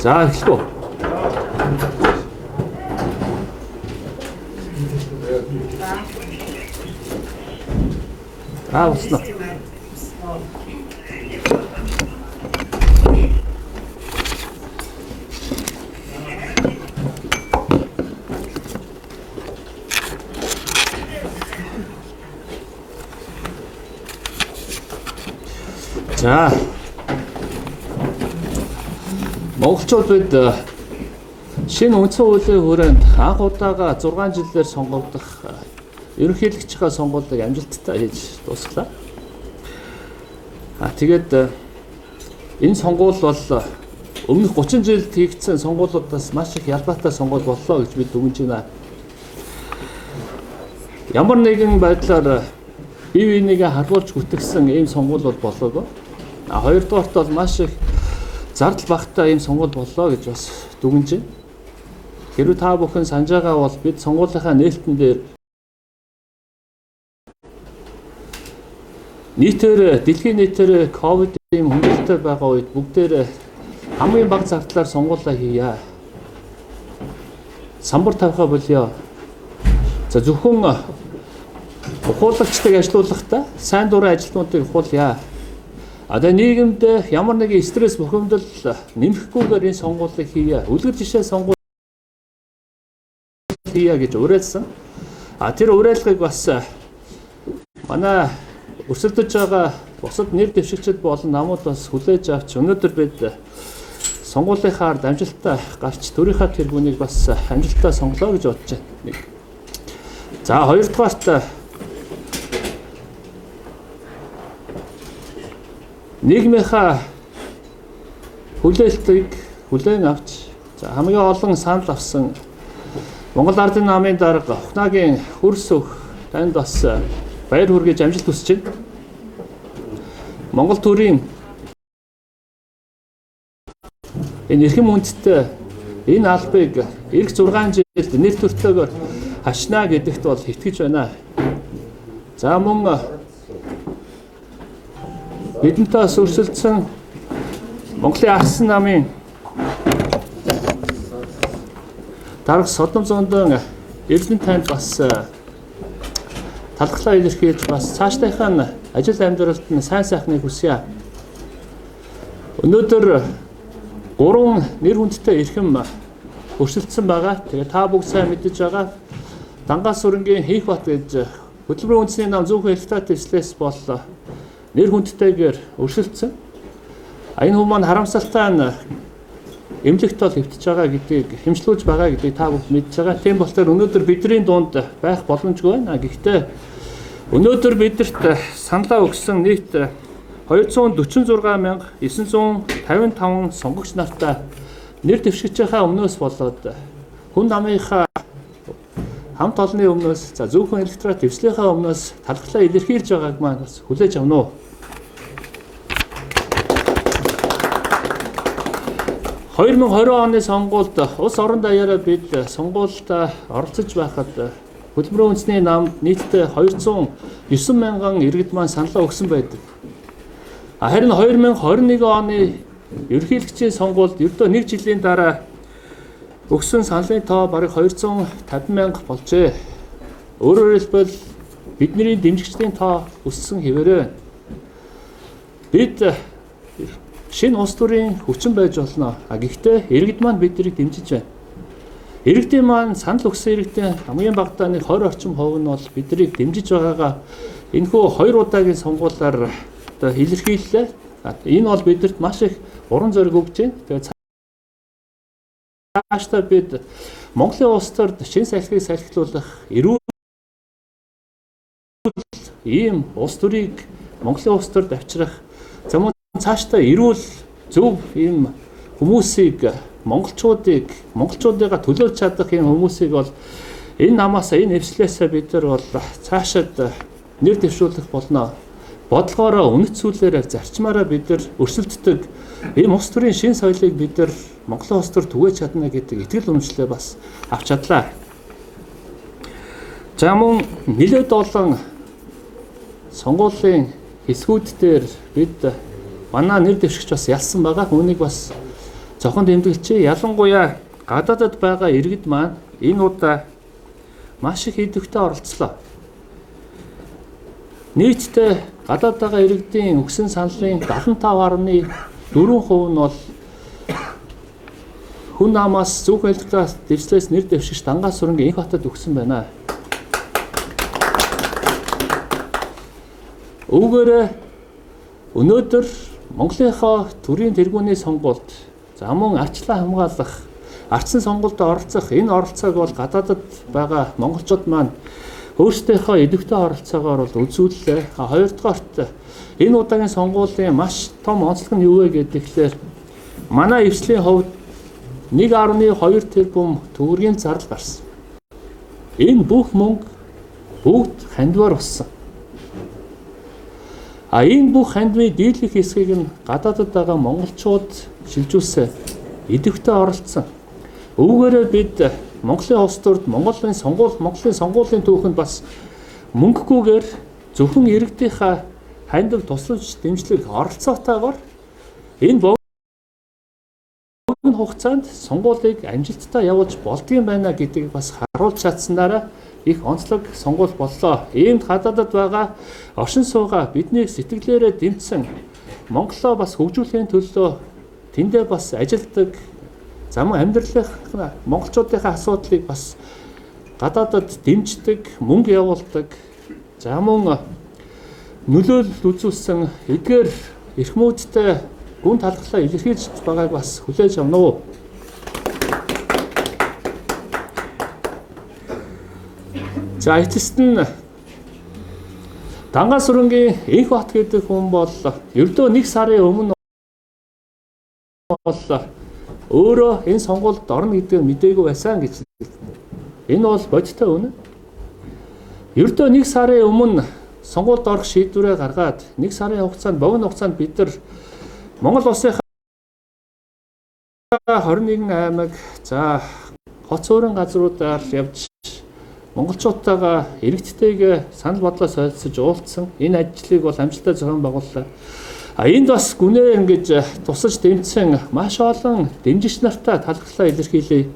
자, эхлэв. Уснаа. За. Монголчууд бид шинэ үндсэн хуулийн хүрээнд анх удаага 6 жилээр сонгогдох ерөнхийлөгчийн сонгуулийг амжилттай хийж дуусглаа. Тэгээд энэ сонгуул бол өмнөх 30 жилд хийгдсэн сонгуулиудаас маш их ялгаатай сонгуул боллоо гэж бид дүгнэж байна. Ямар нэгэн байдлаар бие биенийгээ харуулж гүтгсэн ийм сонгуул бол болоогүй. Хоёрдугаарт бол маш их зардал багтаа ийм сонгуул боллоо гэж бас дүгнэж байна. Хэрвээ та бүхэн санаж байгаа бол бид сонгуулийнхаа нээлтэн дээр нийтээр дэлхийн нийтээр ковид ийм хүндрэлтэй байгаа үед бүгдээр хамгийн бага зардлаар сонгуулаа хийя. Самбар тавихаа болёо. За зөвхөн ухуулагчдыг ажилуулахдаа сайн дурын ажилтнуудыг ухуулъя. Одоо нийгэмд ямар нэгэн стресс бухимдал нэмэхгүйгээр энэ сонгуулийг хийя. Үлгэр жишээ сонгуул хийя гэж уриалсан. Тэр уриалгыг бас манай өрсөлдөж байгаа бусад нэр дэвшигчид болон намууд бас хүлээж авч өнөөдөр бид сонгуулийнхаа ард амжилттай гарч төрийнхаа тэргүүнийг бас амжилттай сонглоо гэж бодож байна. За хоёрдугаарт нийгмийнхаа хүлээлтийг хүлээн авч хамгийн олон санал авсан Монгол Ардын намын дарга Ухнагийн хөрс өх танд бас баяр хүргэж амжилт хүсэж байна. Монгол төрийн энэ эрхэм хүндтэй энэ албыг эх 6 жилд нэр төртөөгөр хашнаа гэдэгт бол итгэж байна. За мөн бидэнтэй өрсөлдсөн Монголын Арсан намын дарга Содом Зондон Эвлэн танд бас талхлаа илэрхийлж бас цаашдынхаа ажил амьдралд нь сайн сайхныг хүсье. Өнөөдөр 3 нэр хүндтэй эрхэм өрсөлдсөн байгаа. Тэгээ та бүгд сайн мэдэж байгаа. Дангаас сүрэнгийн Хийхбат гэж хөтөлбөрийн үндэсний нам зөвхөн электроник төслөөс бол нэр хүндтэйгээр өрсөлдсөн. Энэ хүмүүс маань харамсалтай нь эмнэлэгт бол хэвтэж байгаа гэдгийг хэмжлүүлж байгаа гэдгийг та бүгд мэдж байгаа. Тийм болохоор өнөөдөр бидний дунд байх боломжгүй байна. Гэхдээ өнөөдөр бидэрт саналаа өгсөн нийт 246,955 сонгогч нартай нэр дэвшигчийнхаа өмнөөс болоод хүн намынхаа хамт олонны өмнөөс за зөвхөн электорат дэвслийнхаа өмнөөс талхлаа илэрхийлж байгааг маань бас хүлээж авна уу. 2020 оны сонгуульд улс орон даяараа бид сонгуульд оролцож байхад хөтөлбөрийн үндэсний намд нийтдээ 209 мянган иргэд маань саналаа өгсөн байдаг. Харин 2021 оны ерөнхийлөгчийн сонгуульд ердөө 1 жилийн дараа өгсөн саналын тоо бараг 250 мянга болжээ. Өөрөөр хэлбэл бидний дэмжигчдийн тоо өссөн хэвээрээ бид шинэ улс төрийн хүчин байж болно. Гэхдээ иргэд маань биднийг дэмжиж байна. Иргэдийн маань санал өгсөн иргэдийн хамгийн багадаа нэг 20 орчим хувь нь бол биднийг дэмжиж байгаагаа энэхүү 2 удаагийн сонгуулиар илэрхийллээ. Энэ бол бидэрт маш их уран зориг өгч байна. Тэгээд цаашдаа бид Монголын улс төрд шинэ салхийг салхилуулах эрүүл ийм улс төрийг Монголын улс төрд авчрах цаашдаа эрүүл зөв ийм хүмүүсийг монголчуудыгаа төлөөлж чадах ийм хүмүүсийг бол энэ намаас энэ эвслээсээ бид нар бол цаашаад нэр дэвшүүлэх болно. бодлогоороо үнэт зүйлээр зарчмаараа бид нар өрсөлддөг. Энэ улс төрийн шин соёлыг бид нар Монголын улс төр түгээж чадна гэдэг итгэл үнэмшлээ бас авч чадлаа. За мөн нэлээд олон сонгуулийн хэсгүүд дээр бид манай нэр дэвшигч бас ялсан байгаа. Үүнийг бас зохон тэмдэглэжээ. Ялангуяа гадаадд байгаа иргэд маань энэ удаа маш их идэвхтэй оролцлоо. Нийтдээ гадаад байгаа иргэдийн өгсөн саналын 75.4% нь бол хүн намаас зөв хэлбэрээр дэвшлээс нэр дэвшигч Дангаас сүрэнгийн Энх хотод өгсөн байна. Үүгээр өнөөдөр Монголынхоо төрийн тэргүүний сонгуульд за мөн арчлаа хамгаалах, ардсан сонгуульд оролцох энэ оролцоог бол гадаадд байгаа монголчууд маань өөрсдийнхөө идэвхтэй оролцоогоор бол үзүүллээ. Хоёрдугаарт энэ удаагийн сонгуулийн маш том онцлог нь юу вэ гэхээр манай эвслийн хувьд 1.2 тэрбум төгрөгийн зардал гарсан. Энэ бүх мөнгө бүгд хандвар болсон. Энэ бүх хандмын дийлэх хэсгийг нь гадаадд байгаа монголчууд шилжүүлсэн, идэвхтэй оролцсон. Үүгээрээ бид Монголын улс төрд Монголын сонгуулийн түүхэнд бас мөнгөгүйгээр зөвхөн иргэдийнхаа хандив тусламж дэмжлэг оролцоотойгоор энэ богино хугацаанд сонгуулийг амжилттай явуулж болдгийм байна гэдгийг бас харуулж чадсанаараа их онцлог сонгуул боллоо. Иймд гадаадд байгаа оршин суугаа биднийг сэтгэлээрээ дэмжсэн Монголоо бас хөгжүүлэхийн төлөө тэндээ бас ажилтдаг зам амьдралын монголчуудынхаа асуудлыг бас гадаадд дэмждэг, мөнгө явуулдаг, за мөн нөлөөлөл үзүүлсэн эдгээр эрхмүүдтэй гүн талхлаа илэрхийлж байгааг бас хүлээж авна уу. За эцэст нь Дангаас сүрэнгийн Энх хот гэдэг хүн бол ердөө 1 сарын өмнө бол өөрөө энэ сонгуульд орно гэдгийг мэдээгүй байсан гэж. Энэ бол бодиттой үнэ. Ердөө 1 сарын өмнө сонгуульд орох шийдвэрээ гаргаад 1 сарын хугацаанд богино хугацаанд бид нар Монгол улсынхаа 21 аймаг за хоц өөрийн газруудаар явж монголчуудтайгаа иргэдтэйгээ санал бодлоо солилцож уулзсан. Энэ ажлыг бол амжилттай зохион байгууллаа. Энд бас гүнээр ингэж тусаж дэмжсэн маш олон дэмжигч нартай талархлаа илэрхийлье.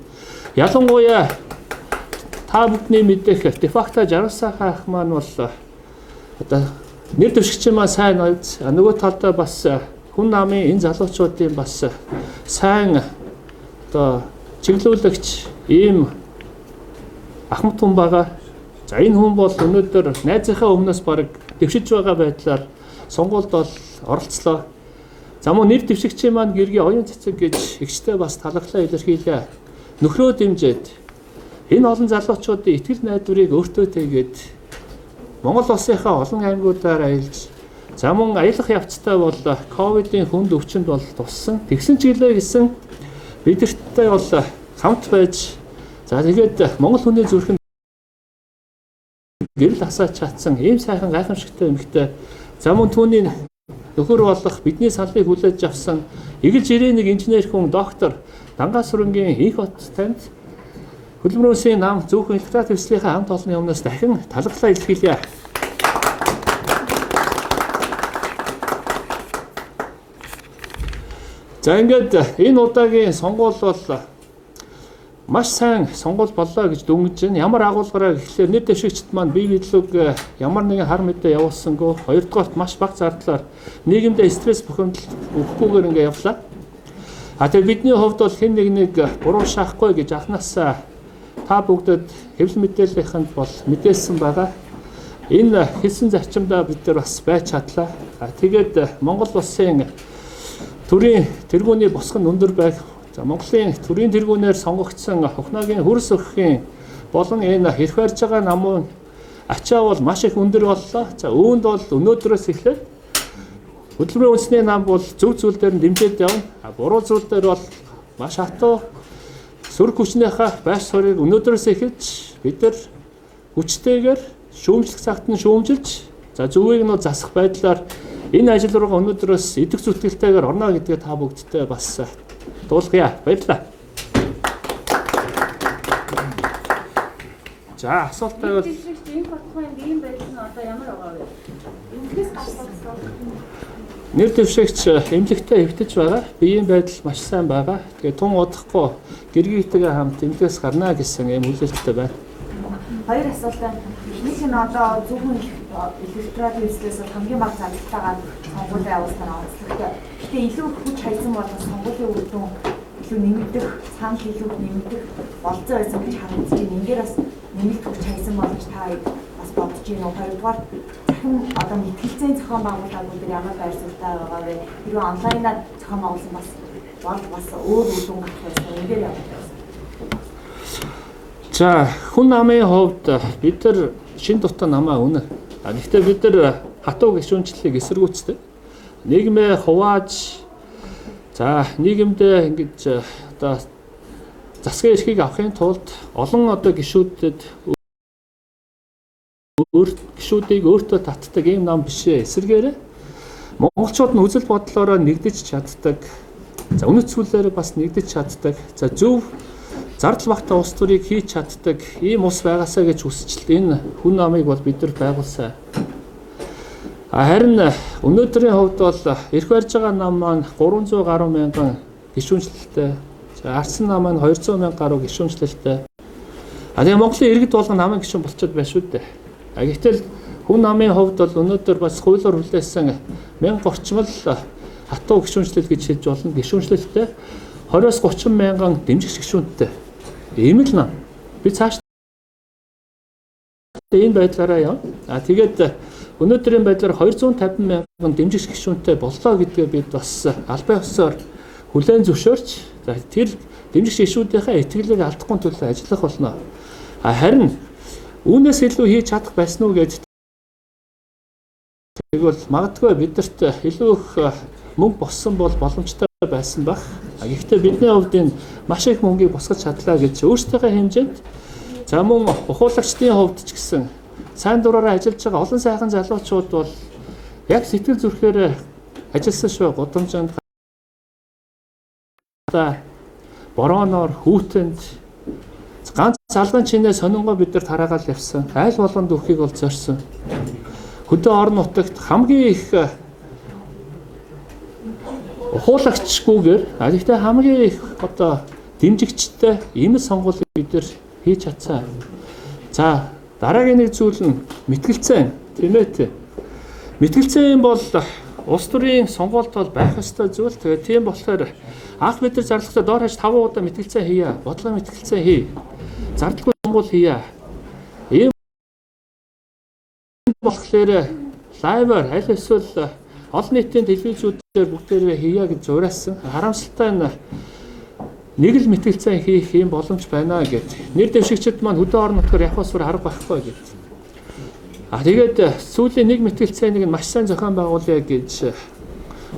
Ялангуяа та бүдний мэдэх дефакто 60 сайхан ах маань бол одоо нэр дэвшигч маань сайн ойц нөгөө талдаа бас хүн намын энэ залуучуудын бас сайн одоо чиглүүлэгч ийм ахмад хүн байгаа. За энэ хүн бол өнөөдөр найзынхаа өмнөөс бараг дэвшиж байгаа байдлаар сонгуульд бол оролцлоо. За мөн нэр дэвшигчийн маань гэргийн оюун цэцэг гэж ихчтэй бас талархлаа илэрхийлээ. Нөхрөө дэмжиж энэ олон залуучуудын итгэл найдварыг өөртөө тэгээд Монгол улсынхаа олон аймагуудаар аялж за мөн аялах явцтай бол ковидын хүнд өвчнөд бол туссан. Тэгсэн ч гэлээ гэсэн бидэртээ бол хамт байж за тэгээд Монгол хүний зүрхэнд гэрэл хасаач чадсан ийм сайхан гайхамшигтай эмэгтэй за мөн түүний нөхөр болох бидний салбыг хүлээж авсан эгэлж ирээ нэг инженер хүн доктор Дангаас сүрэнгийн Энх хот танд хөдөлмөрийн нам зөвхөн электрат төслийнхаа хамт олонны өмнөөс дахин талархлаа илэрхийлье. За ингээд энэ удаагийн сонгуул бол маш сайн сонгуул боллоо гэж дүнгэж байна. Ямар агуулгараа гэхлээр нэр дэвшигчд маань бие биелэг ямар нэгэн хар мэдээ явуулсангүй. Хоёрдугаарт маш бага зардлаар нийгэмдээ стресс бухимдал өгөхгүйгээр ингэ явлаа. Тэгээ бидний хувьд бол хэн нэг буруу шахахгүй гэж анхнаасаа та бүгдэд хэвлэл мэдээллийнхэнд бол мэдээлсэн байгаа. Энэ хэлсэн зарчимдаа бид нар бас байж чадлаа. Тэгээд Монгол улсын төрийн тэргүүний босгон өндөр байг. За Монголын төрийн тэргүүнээр сонгогдсон Ухнагийн хөрс өгөхийн болон энэ хэрх барьж байгаа намын ачаа бол маш их өндөр боллоо. За үүнд бол өнөөдрөөс эхлээд хөдөлмөрийн үндэсний нам бол зөв зүйл дээр нь дэмжиж явна. Буруу зүйл дээр бол маш хатуу сөрөг хүчнийхээ байр суурийг өнөөдрөөс эхэлж бид нар хүчтэйгээр шүүмжлэх цагт нь шүүмжилж За зөвийг нь засах байдлаар энэ ажил руугаа өнөөдрөөс идэх зүтгэлтэйгээр орно гэдгээ та бүгдтэй бас дуулгая. Баярлалаа. За асуулт байвал энэ хотхойн ийм байдал нь одоо ямар байгаа вэ? Эндээс асуусан. Нэр дэвшигч эмнэлэгтэй эвтэж байгаа. Биеийн байдал маш сайн байгаа. Тэгээ тун удахгүй гэргийтэйгээ хамт эмнэлгээс гарна гэсэн юм хүлээлттэй байна. Хоёр асуултаа. Эхнийх нь одоо зөвхөн электрод үйлслээс хамгийн бага зардалтайгаар сонгуулийн явуулсаар онцлогтой. Гэтэ илүү хүч хайсан бол сонгуулийн үр дүн илүү нэмэгдэх, санал илүү нэмэгдэх болцоо байсан гэж харагдаж байна. Ингээд бас нэмэлт хүч хайсан болж та бас бодож байна уу? Хоёрдугаар захин одоо мэтгэлцээний зохион байгуулалтууд дээр ямар байр суурьтай байгаа вэ? Хэрвээ онлайнаар зохион байгуулсан бас өөр үр дүн гарах байсан. Ингээд явах байсан. За хүн намын хувьд бид нар шин дутаа намаа үнэ. Гэхдээ бид нар хатуу гишүүнчлэлийг эсэргүүцдэг. Нийгмээ хувааж за нийгэмдээ ингэж одоо засгийн эрхийг авахын тулд олон одоо гишүүдэд гишүүдийг өөртөө татдаг ийм нам бишээ. Эсвэргээрээ монголчууд нь үзэл бодлороо нэгдэж чаддаг. За үнэт зүйлээр бас нэгдэж чаддаг. За зөв зардал багтаа улс төрийг хийж чаддаг ийм улс байгаасаа гэж хүсчил энэ хүн намыг бол бид нар байгуулсан. Харин өнөөдрийн хувьд бол эрх барьж байгаа нам маань 300 гаруй мянган гишүүнчлэлтэй. За ардсан нам маань 200 мянга гаруй гишүүнчлэлтэй. Тэгээ Монголын иргэд болгон намын гишүүн болчиход байна шүү дээ. Гэтэл хүн намын хувьд бол өнөөдөр бас хуулиар хүлээсэн 1000 орчим л хатуу гишүүнчлэл гэж хэлж болно. Гишүүнчлэлтэй 20-30 мянган дэмжигч гишүүнтэй. Ийм л нам. Би цааш энэ байдлаараа яа. Тэгээд өнөөдрийн байдлаар 250 мянган дэмжигч гишүүнтэй боллоо гэдгээ бид бас албан ёсоор хүлээн зөвшөөрч тэр дэмжигч гишүүдийнхээ итгэлийг алдахгүй төлөө ажиллах болно. Харин үүнээс илүү хийж чадах байсан уу гэж тэгвэл магадгүй бидэрт илүү их мөнгө болсон бол боломжтой байсан баг. Гэхдээ бидний хувьд энэ маш их мөнгийг босгож чадлаа гэж өөрсдийнхөө хэмжээнд за мөн ухуулагчдын хувьд ч гэсэн сайн дураараа ажиллаж байгаа олон сайхан залуучууд бол яг сэтгэл зүрхээр ажилласан шүү. Гудамжинд борооноор хүүтэнд ганц залган чинээ сонингоо бид нар тараагаал явсан. Айл болгонд өгөхийг бол зорьсон. Хөдөө орон нутагт хамгийн их ухуулагчгүйгээр гэхдээ хамгийн их одоо дэмжигчтэй ийм сонгуулийг бид нар хийж чадсан. За дараагийн нэг зүйл нь мэтгэлцээ тийм ээ. Мэтгэлцээ бол улс төрийн сонгуульд бол байх ёстой зүйл. Тэгээ тийм болохоор анх бид нар зарлахтаа доор хаяж 5 удаа мэтгэлцээ хийя. Бодлогын мэтгэлцээ хий. Зардалгүй сонгуул хийя. Ийм болохоор лайваар аль эсвэл олон нийтийн телевизүүдээр бүгдээрээ хийя гэж зураасан. Харамсалтай нь нэг л мэтгэлцээ хийх юм боломж байна гэд. Нэр дэвшигчид маань хөдөө орон нутгаар явах усвар арга байхгүй гэд. Тэгээд сүүлийн нэг мэтгэлцээнийг маш сайн зохион байгуулъя гэж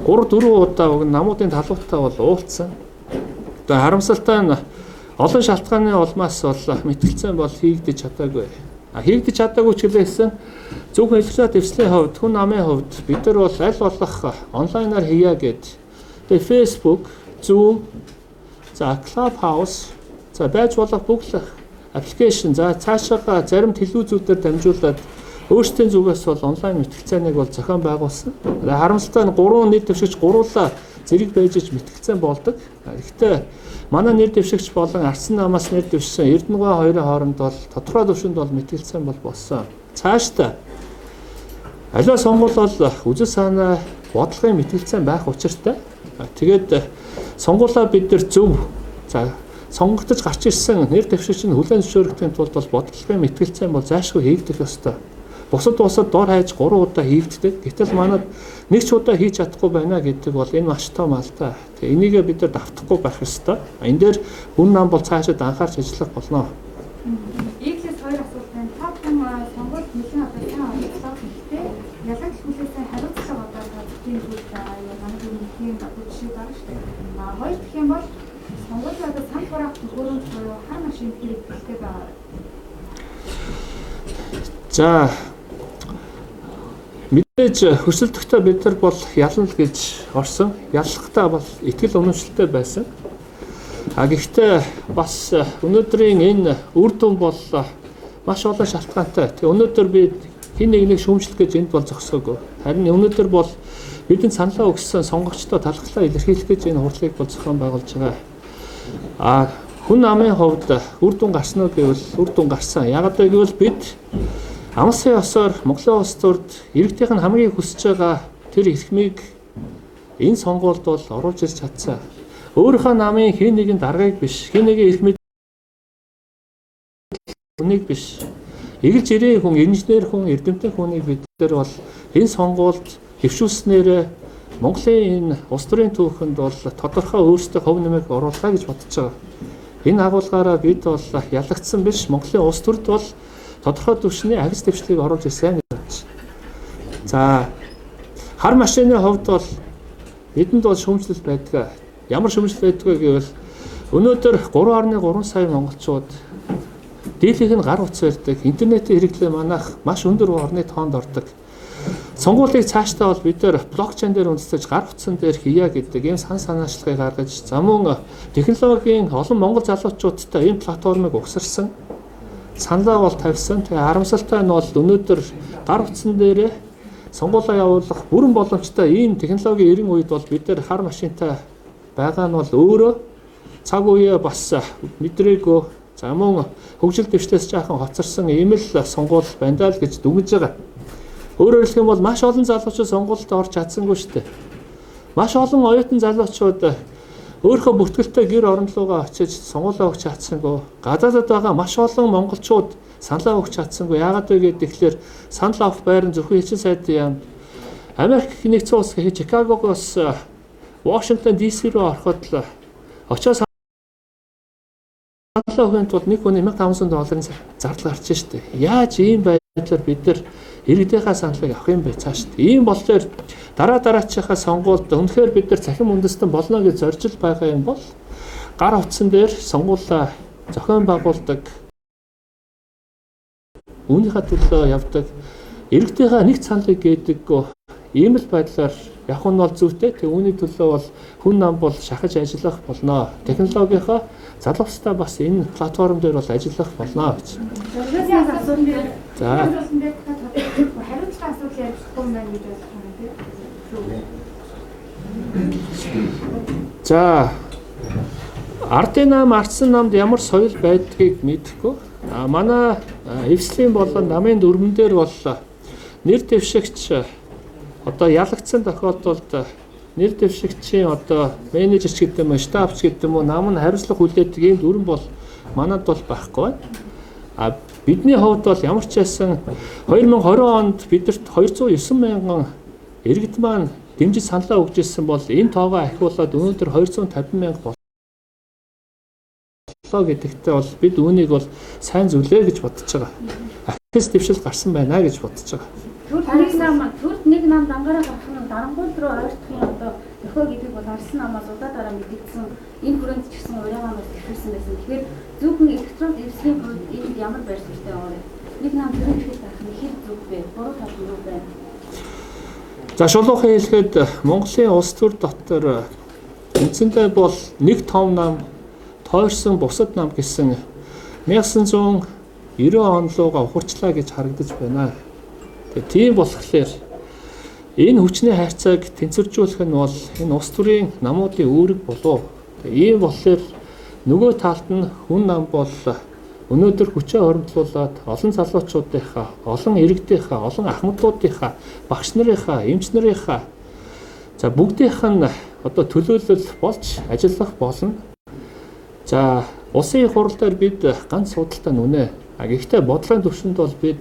3-4 удаа намуудын талбартаа бол уулзсан. Тэгээд харамсалтай нь олон шалтгааны улмаас бол мэтгэлцээ бол хийгдэж чадаагүй. Хийгдэж чадаагүй ч гэлээсэн зөвхөн электрод дэвслийн хувьд хүн намын хувьд бид нар бол аль болох онлайнаар хийя гэд. Тэгээд Facebook, Zoom, за Clubhouse, за байж болох бүх аппликейшн, за цаашаа зарим телевизүүдээр дамжуулаад өөрсдийн зүгээс бол онлайн мэтгэлцээнийг бол зохион байгуулсан. Харамсалтай нь 3 нэр дэвшигч гуруула зэрэг байж мэтгэлцээ болдог. Гэхдээ манай нэр дэвшигч болон ардсан намаас нэр дэвшсэн Эрдэнэгүй хоёрын хооронд бол тодорхой төвшөнд бол мэтгэлцээ бол болсон. Цаашдаа аливаа сонгуул бол үзэл санаа бодлогын мэтгэлцээ байх учиртай. Тэгээд сонгуулаа бид нар зөв за сонгогдож гарч ирсэн нэр дэвшигч нь хүлээн зөвшөөрөхийн тулд бол бодлогын мэтгэлцээ бол зайлшгүй хийгдэх ёстой. Бусад дор хаяж 3 удаа хийгддэг. Гэтэл манад нэг ч удаа хийж чадахгүй байна гэдэг бол энэ маш том алдаа. Тэгээ энийгээ бид нар давтахгүй байх ёстой. Энэ дээр хүн нам бол цаашид анхаарч ажиллах болно. Ийгээс хоёр асуулт байна. Та бүхэн сонгуульд нэгэн одоо сайн онцлог гэхдээ ялгаж хүлээсэн хариуцлага одоо тийм зүйл байгаа юм. Манай тийм одоо жишээ байгаа шүү дээ. Хоёр дахь юм бол сонгуулийн одоо санал хураах төхөөрөмж буюу хар машин хэрэгтэй байгаа. За Мэдээж höсөлтөгтөө бид нар бол ялна л гэж орсон. Яллахтаа бол итгэл үнэмшилтэй байсан. Гэхдээ бас өнөөдрийн энэ үр дүн бол маш олон шалтгаантай. Тэгээ өнөөдөр би хин нэг шүүмжлэх гэж энд бол зогсоогүй. Харин өнөөдөр бол бидэнд саналаа өгсөн сонгогчдод талхлаа илэрхийлэх гэж энэ хурлыг бол зохион байгуулж байгаа. Хүн амын хувьд үр дүн гарсан уу гэвэл үр дүн гарсан. Яагаад гэвэл бид амсын ёсоор Монголын улс төрд иргэдийнх нь хамгийн хүсэж байгаа тэр эрхмийг энэ сонгуульд бол оруулж ирж чадсан. Өөрийнхөө намын хин нэгэн даргаыг биш, хин нэгэн эрхмийг хүнийг биш. Эгэлж ирээ хүн, инженер хүн, эрдэмтэн хүнийг бид нар бол энэ сонгуульд хэвшүүлснээр Монголын энэ улс төрийн түүхэнд бол тодорхой өөрсдөө хөв нэмэг оруулаа гэж бодож байгаа. Энэ агуулгаараа бид бол ялагдсан биш, Монголын улс төрд бол тодорхой түвшний агц дэвшлийг оруулж ирсэн гэж бодож. За хар машины хувьд бол бидэнд бол шүүмжлэл байдаг. Ямар шүүмжлэл байдг вэ гэвэл өнөөдөр 3.3 сая монголчууд дийлэнх нь гар утас барьдаг, интернетийн хэрэглээ манайх маш өндөр орны тоонд ордог. Сонгуулийг цаашдаа бол бид нэр блокчейн дээр үндэслэж гар утсан дээр хийя гэдэг ийм санаачлагыг гаргаж, за мөн технологийн олон монгол залуучуудтай энэ платформыг угсарсан. Саналаа бол тавьсан. Тэгээ харамсалтай нь бол өнөөдөр гар утсан дээр сонгуулаа явуулах бүрэн боломжтой ийм технологийн эрен үед бол бид нар хар машинтай байгаа нь бол өөрөө цаг үеэ бас мэдрээгүй. За мөн хөгжил дэвшлээс жаахан хоцорсон ийм л сонгуул байна даа л гэж дүгнэж байгаа. Өөрөөр хэлэх юм бол маш олон залуучууд сонгуульд орж чадсангүй шүү дээ. Маш олон оюутан залуучууд өөрийнхөө бүртгэлтэй гэр орон руугаа очиж сонгуулаа өгч чадсангүй. Гадаадд байгаа маш олон монголчууд саналаа өгч чадсангүй. Яагаад вэ гэхээр санал авах байр нь зөвхөн Хичээл сайдын яам. Америк нэгдсэн улс гэхэд Чикагогоос Вашингтон DC руу ороход л очиос саналаа өгөх тулд нэг хүний $1,500 зардал гарч штэ. Яаж ийм байдлаар бид нар иргэдийнхаа саналыг авах юм бэ цаашд? Ийм болохоор дараачихаа сонгуульд үнэхээр бид нар цахим үндэстэн болно гэж зорж байгаа юм бол гар утсан дээр сонгуулаа зохион байгуулдаг, үүнийхээ төлөө явдаг, иргэдийнхаа нэг саналыг гээдэггүй ийм л байдлаар явах нь бол зүйтэй. Тэг үүний төлөө бол хүн нам бол шахаж ажиллах болно. Технологийнхоо залуустай бас энэ платформ дээр бол ажиллах болно гэж. За. Хариуцлага асуудал ярихгүй юм байна гэж байна тийм. За. Ардын нам, ардсан намд ямар соёл байдгийг мэдэхгүй. Манай эвслийн болон намын дүрмэн дээр бол нэр дэвшигч одоо ялагдсан тохиолдолд нэр дэвшигчийн одоо менежер ч гэдэг юм уу, штабч гэдэг юм уу, нам нь хариуцлага хүлээдэг ийм дүрм бол манад бол байхгүй байна. Бидний хувьд бол ямар ч байсан 2020 онд бидэрт 209 мянган иргэд маань дэмжиж саналаа өгж ирсэн бол энэ тоогоо ахиулаад өнөөдөр 250 мянга боллоо гэдэгтээ бол бид үүнийг бол сайн зүйлээ гэж бодож байгаа. Ахис дэвшил гарсан байна гэж бодож байгаа. Төрд нэг нам дангаараа гарах нь дарангуул руу ойртохын одоо төхөө гэдэг бол арсан намаас удаа дараа мэдэгдсэн энэ хүрээнд ч гэсэн урайгаа бас төвшүүлсэн байсан. Тэгэхээр зөвхөн электрон эвслийн хувьд энд ямар байр суурьтай байгаа вэ? Нэг нам төрөлхөд байх нь хэд зүг бэ? Буруу тал юу вэ? За шулуухан хэлэхэд Монголын улс төр дотор үндсэндээ бол нэг том нам тойрсон бусад нам гэсэн 1990 он руугаа ухарчлаа гэж харагдаж байна. Тийм болохоор энэ хүчний хайрцааг тэнцвэржүүлэх нь бол энэ улс төрийн намуудын үүрэг болов. Ийм болохоор нөгөө талд нь хүн нам бол өнөөдөр хүчээ хоримтлуулад олон залуучуудынхаа, олон иргэдийнхаа, олон ахмадуудынхаа, багш нарынхаа, эмч нарынхаа за бүгдийнх нь одоо төлөөлөл болж ажиллах болно. За улсын хурал дээр бид ганц судалтай нүнэ. Гэхдээ бодлогын түвшинд бол бид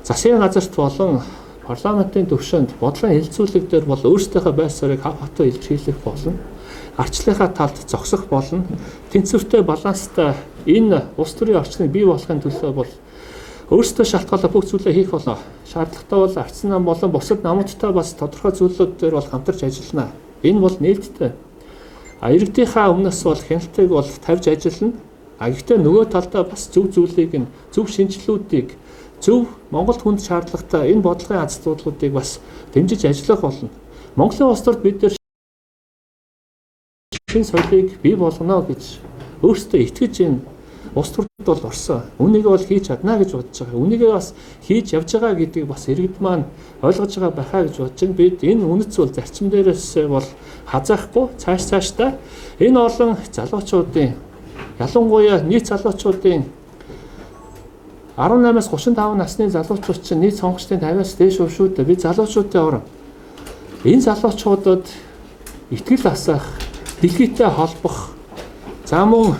засгийн газарт болон парламентын түвшинд бодлогын хэлэлцүүлэг дээр бол өөрсдийнхөө байр суурийг хав хатуу илэрхийлэх болно. Арчлалынхаа талд зогсох болно. Тэнцвэртэй баланстай энэ улс төрийн орчныг бий болгохын төлөө бол өөрсдөө шалтгаалаа бүх зүйлээ хийх болно. Шаардлагатай бол арчсан нам болон бусад намуудтай бас тодорхой зүйлүүд дээр бол хамтарч ажиллана. Энэ бол нээлттэй. Иргэдийнхаа өмнөөс бол хяналтыг бол тавьж ажиллана. Гэхдээ нөгөө талдаа бас зөв зүйлийг нь зөв шинжилүүдийг зөв Монголд хүнд шаардлагатай энэ бодлогын аз зуудлуудыг бас дэмжиж ажиллах болно. Монголын улс төрд бид нар шинэ соёлыг бий болгоно гэж өөрсдөө итгэж энэ улс төрд бол орсон. Үнийг бол хийж чадна гэж бодож байгаа. Үнийгээ бас хийж явж байгаа гэдгийг бас иргэд маань ойлгож байгаа байхаа гэж бодож байна. Бид энэ үнэт зүйл зарчим дээрээс бол хазаахгүй цаашдаа энэ олон залуучуудын ялангуяа нийт залуучуудын 18-аас 35 насны залуучууд чинь нийт сонгогчдын 50-аас дээш шүү дээ. Бид залуучуудын орон энэ залуучуудад итгэл асаах, дэлхийтэй холбох, за мөн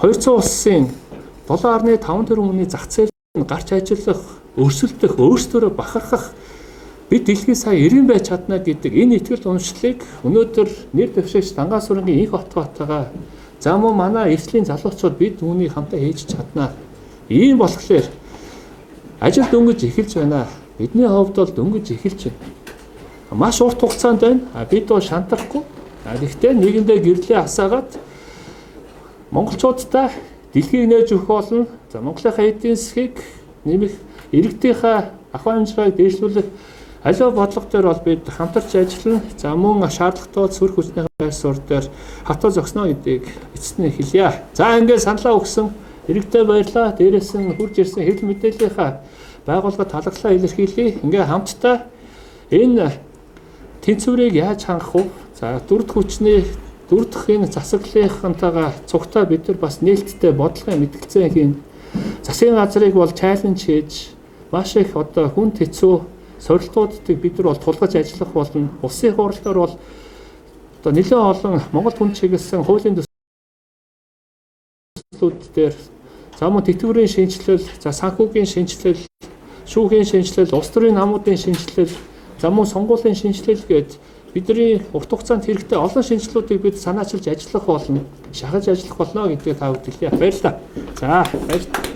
200 улсын 7.5 тэрбумны зах зээлд гарч ажиллах, өрсөлдөх, өөрсдөө бахархах бид дэлхийн сая 90 байж чадна гэдэг энэ итгэл уншлыг өнөөдөр нэр дэвшигч Дангаас сүрэнгийн их хотгоотойгоо за мөн манай эрслийн залуучууд бид үүнийг хамтаа хийж чадна. Ийм болохоор ажил дөнгөж эхэлж байна. Бидний хувьд бол дөнгөж эхэлж байна. Маш урт хугацаанд байна. Бид бол шантрахгүй. Гэхдээ нийгэмдээ гэрлээ асаагаад монголчуудтай дэлхийг нээж өгөх болно. За Монголынхаа эдийн засгийг нэмэх, иргэдийнхээ ахуй амжиргааг дээшлүүлэх аливаа бодлого дээр бол бид хамтарч ажиллана. За мөн шаардлагатай сөрөх хүчний байр суурь дээр хатуу зогсно гэдгийг эцэст нь хэлье. За ингээд саналаа өгсөн иргэдэд баярлалаа. Дээрээс нь хурж ирсэн хэвлэл мэдээллийнхаа байгууллага талархлаа илэрхийлье. Ингээ хамтдаа энэ тэнцвэрийг яаж хангах вэ? За дөрөвдөх энэ засаглалынхантайгаа цугтаа бид нар бас нээлттэй бодлогын мэтгэлцээ хийн. Засгийн газрыг бол чаленж хийж маш их одоо хүн хэцүү сорилтуудыг бид нар бол тулгаж ажиллах болно. Улсын хурлаар бол одоо нэлээд олон Монгол хүн чиглэсэн хуулийн төслүүд дээр за мөн тэтгэврийн шинжилэл, за санхүүгийн шинжилэл, шүүхийн шинжилэл, улс төрийн намуудын шинжилэл, за мөн сонгуулийн шинжилэл гээд бидний урт хугацаанд хэрэгтэй олон шинжилэлүүдийг бид санаачилж ажиллах болно, шахаж ажиллах болно гэдгийг та бүхэн хэлье. Баярлалаа. За баярлалаа.